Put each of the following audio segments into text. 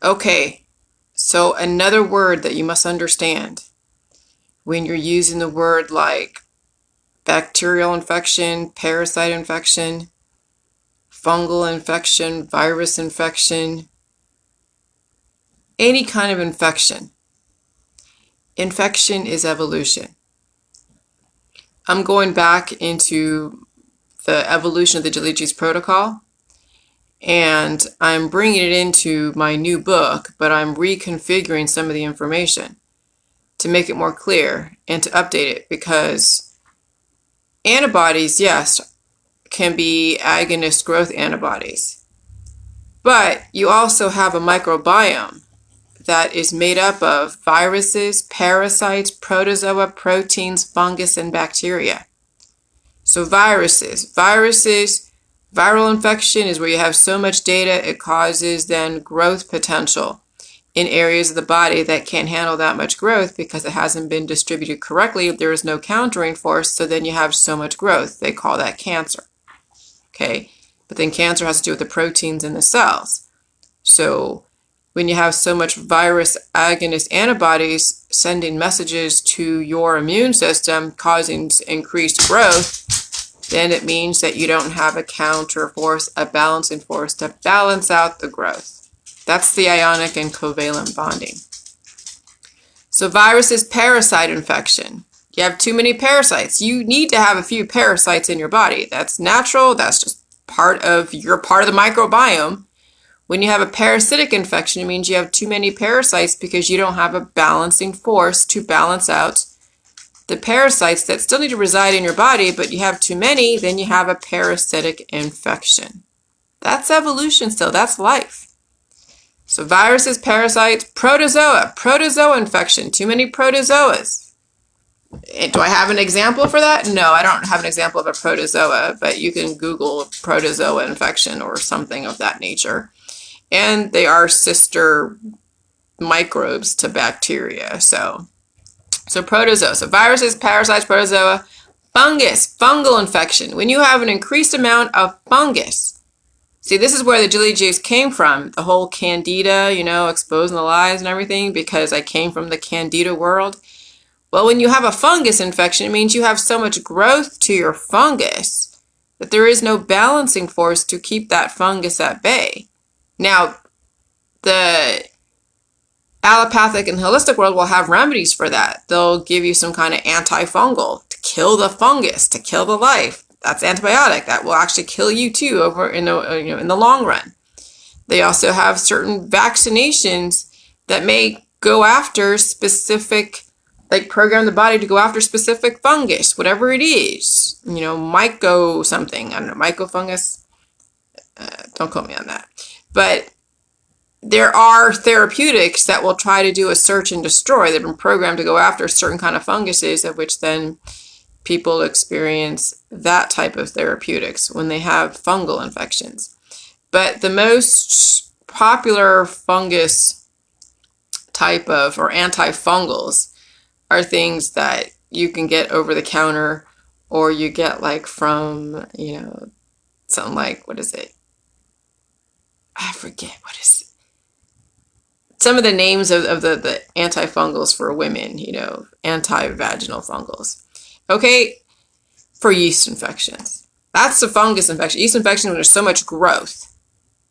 Okay, so another word that you must understand when you're using the word like bacterial infection, parasite infection, fungal infection, virus infection, any kind of infection. Infection is evolution. I'm going back into the evolution of the Jali Juice protocol, and I'm bringing it into my new book, but I'm reconfiguring some of the information to make it more clear and to update it, because antibodies, yes, can be agonist growth antibodies, but you also have a microbiome that is made up of viruses, parasites, protozoa, proteins, fungus, and bacteria. So viruses, viral infection is where you have so much data, it causes then growth potential in areas of the body that can't handle that much growth because it hasn't been distributed correctly. There is no countering force, so then you have so much growth. They call that cancer. Okay, but then cancer has to do with the proteins in the cells. So when you have so much virus agonist antibodies sending messages to your immune system causing increased growth, then it means that you don't have a counter force, a balancing force to balance out the growth. That's the ionic and covalent bonding. So virus is parasite infection. You have too many parasites. You need to have a few parasites in your body. That's natural. That's just part of the microbiome. When you have a parasitic infection, it means you have too many parasites because you don't have a balancing force to balance out the parasites that still need to reside in your body, but you have too many, then you have a parasitic infection. That's evolution still. That's life. So viruses, parasites, protozoa infection, too many protozoas. Do I have an example for that? No, I don't have an example of a protozoa, but you can Google protozoa infection or something of that nature. And they are sister microbes to bacteria. So protozoa. So viruses, parasites, protozoa, fungus, fungal infection. When you have an increased amount of fungus, see, this is where the Jali Juice came from. The whole Candida, exposing the lies and everything, because I came from the Candida world. Well, when you have a fungus infection, it means you have so much growth to your fungus that there is no balancing force to keep that fungus at bay. Now, the allopathic and holistic world will have remedies for that. They'll give you some kind of antifungal to kill the fungus, to kill the life. That's antibiotic. That will actually kill you too over in the long run. They also have certain vaccinations that may go after specific, like program the body to go after specific fungus, whatever it is. Myco something. I don't know, mycofungus. Don't quote me on that. But there are therapeutics that will try to do a search and destroy. They've been programmed to go after certain kind of funguses, of which then people experience that type of therapeutics when they have fungal infections. But the most popular fungus type of, or antifungals, are things that you can get over the counter, or you get like from, something like, what is it? I forget, what is it? Some of the names of the antifungals for women, anti-vaginal fungals. Okay, for yeast infections. That's the fungus infection. Yeast infection when there's so much growth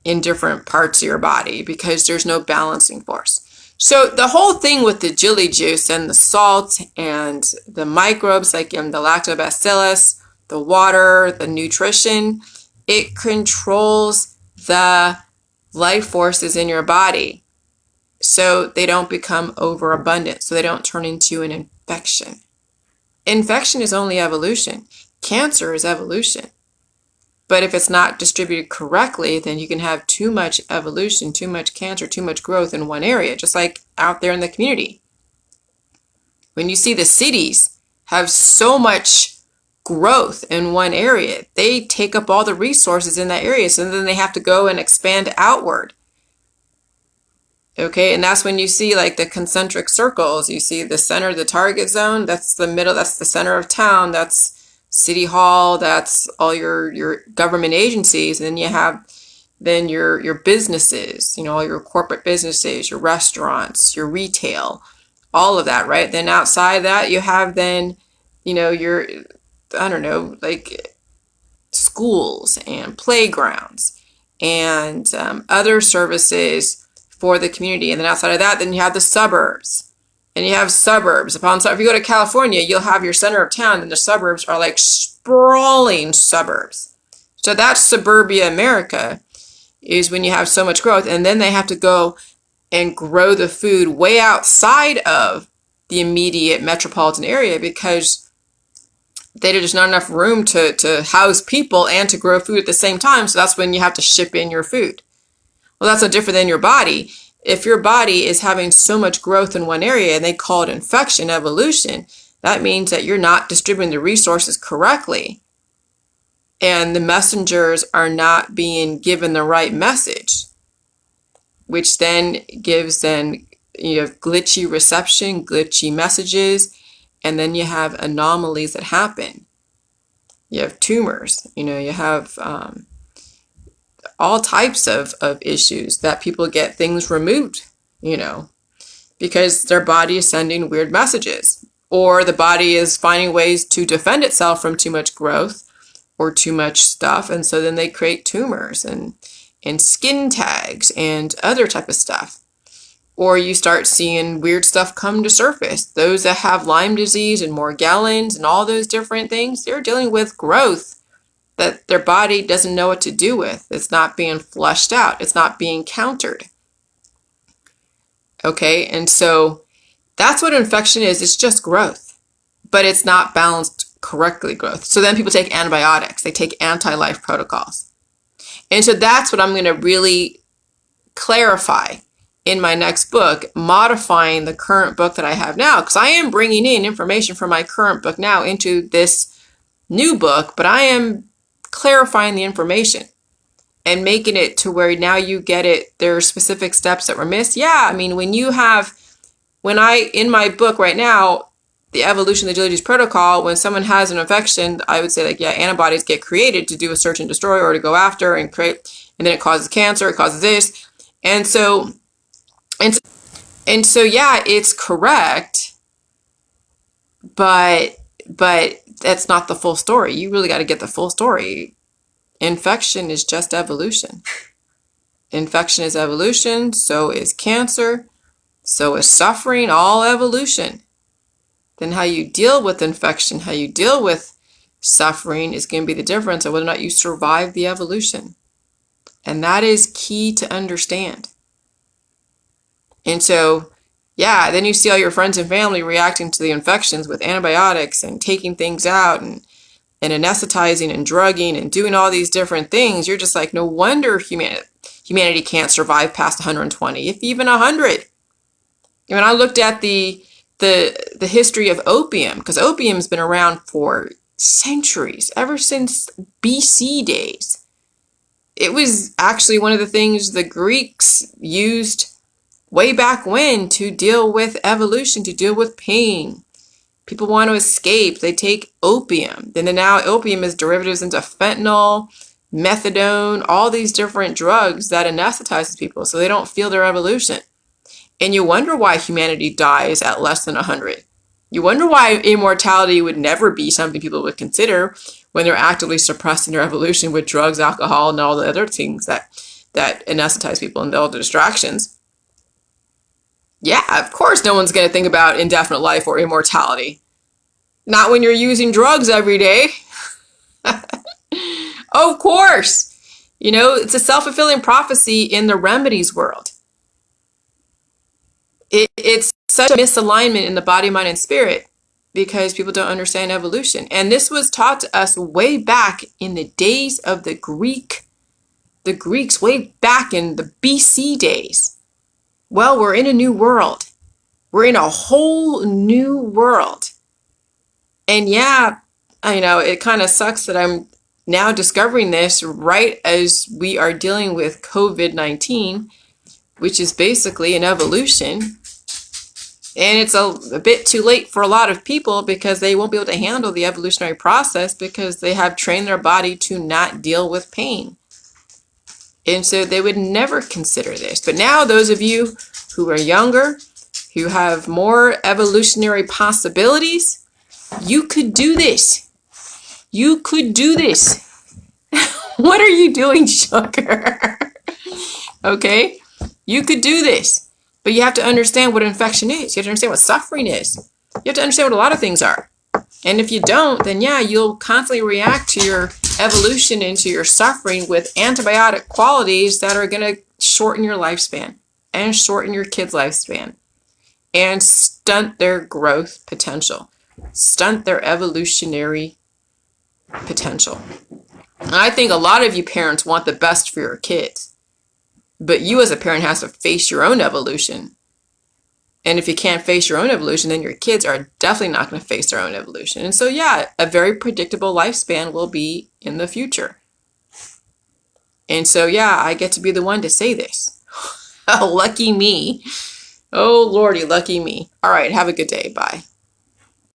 in different parts of your body because there's no balancing force. So the whole thing with the Jali Juice and the salt and the microbes like the lactobacillus, the water, the nutrition, it controls the life forces in your body so they don't become overabundant, so they don't turn into an infection. Infection is only evolution. Cancer is evolution. But if it's not distributed correctly, then you can have too much evolution, too much cancer, too much growth in one area, just like out there in the community. When you see the cities have so much growth in one area, they take up all the resources in that area, so then they have to go and expand outward. Okay, and that's when you see like the concentric circles. You see the center, the target zone, that's the middle, that's the center of town, that's City Hall, that's all your government agencies. And then you have then your businesses, all your corporate businesses, your restaurants, your retail, all of that, right? Then outside that, you have then, your, I don't know, like schools and playgrounds and other services for the community. And then outside of that, then you have the suburbs. And you have suburbs. If you go to California, you'll have your center of town, and the suburbs are like sprawling suburbs. So that's suburbia America, is when you have so much growth. And then they have to go and grow the food way outside of the immediate metropolitan area because there's not enough room to house people and to grow food at the same time. So that's when you have to ship in your food. Well, that's no different than your body. If your body is having so much growth in one area, and they call it infection, evolution, that means that you're not distributing the resources correctly. And the messengers are not being given the right message, which then gives you have glitchy reception, glitchy messages, and then you have anomalies that happen. You have tumors, you have all types of issues that people get things removed, because their body is sending weird messages, or the body is finding ways to defend itself from too much growth or too much stuff. And so then they create tumors and skin tags and other type of stuff. Or you start seeing weird stuff come to surface. Those that have Lyme disease and Morgellons and all those different things, they're dealing with growth that their body doesn't know what to do with. It's not being flushed out. It's not being countered. Okay, and so that's what infection is. It's just growth, but it's not balanced correctly growth. So then people take antibiotics. They take anti-life protocols. And so that's what I'm going to really clarify in my next book, modifying the current book that I have now, because I am bringing in information from my current book now into this new book, but I am clarifying the information and making it to where now you get it. There are specific steps that were missed. Yeah, I mean, in my book right now, the evolution of the Agilities protocol, when someone has an infection, I would say antibodies get created to do a search and destroy or to go after and create, and then it causes cancer, it causes this. And so yeah, it's correct, but that's not the full story. You really got to get the full story. Infection is just evolution. Infection is evolution, so is cancer, so is suffering, all evolution. Then how you deal with infection, how you deal with suffering is going to be the difference of whether or not you survive the evolution. And that is key to understand. And so, yeah, then you see all your friends and family reacting to the infections with antibiotics and taking things out and anesthetizing and drugging and doing all these different things. You're just like, no wonder humanity can't survive past 120, if even 100. When I looked at the history of opium, because opium's been around for centuries, ever since BC days. It was actually one of the things the Greeks used way back when to deal with evolution, to deal with pain. People want to escape. They take opium. Then now opium is derivatives into fentanyl, methadone, all these different drugs that anesthetizes people so they don't feel their evolution. And you wonder why humanity dies at less than 100. You wonder why immortality would never be something people would consider when they're actively suppressing their evolution with drugs, alcohol, and all the other things that anesthetize people and all the distractions. Yeah, of course no one's going to think about indefinite life or immortality. Not when you're using drugs every day. Of course. It's a self-fulfilling prophecy in the remedies world. It's such a misalignment in the body, mind, and spirit because people don't understand evolution. And this was taught to us way back in the days of the Greeks, way back in the BC days. Well, we're in a new world. We're in a whole new world. And yeah, I know it kind of sucks that I'm now discovering this right as we are dealing with COVID-19, which is basically an evolution. And it's a bit too late for a lot of people because they won't be able to handle the evolutionary process because they have trained their body to not deal with pain. And so they would never consider this. But now those of you who are younger, who have more evolutionary possibilities, you could do this. You could do this. What are you doing, sugar? Okay? You could do this. But you have to understand what infection is. You have to understand what suffering is. You have to understand what a lot of things are. And if you don't, then yeah, you'll constantly react to your evolution and to your suffering with antibiotic qualities that are going to shorten your lifespan and shorten your kid's lifespan and stunt their growth potential, stunt their evolutionary potential. And I think a lot of you parents want the best for your kids, but you as a parent has to face your own evolution. And if you can't face your own evolution, then your kids are definitely not going to face their own evolution. And so, yeah, a very predictable lifespan will be in the future. And so, yeah, I get to be the one to say this. Lucky me. Oh, Lordy, lucky me. All right, have a good day. Bye.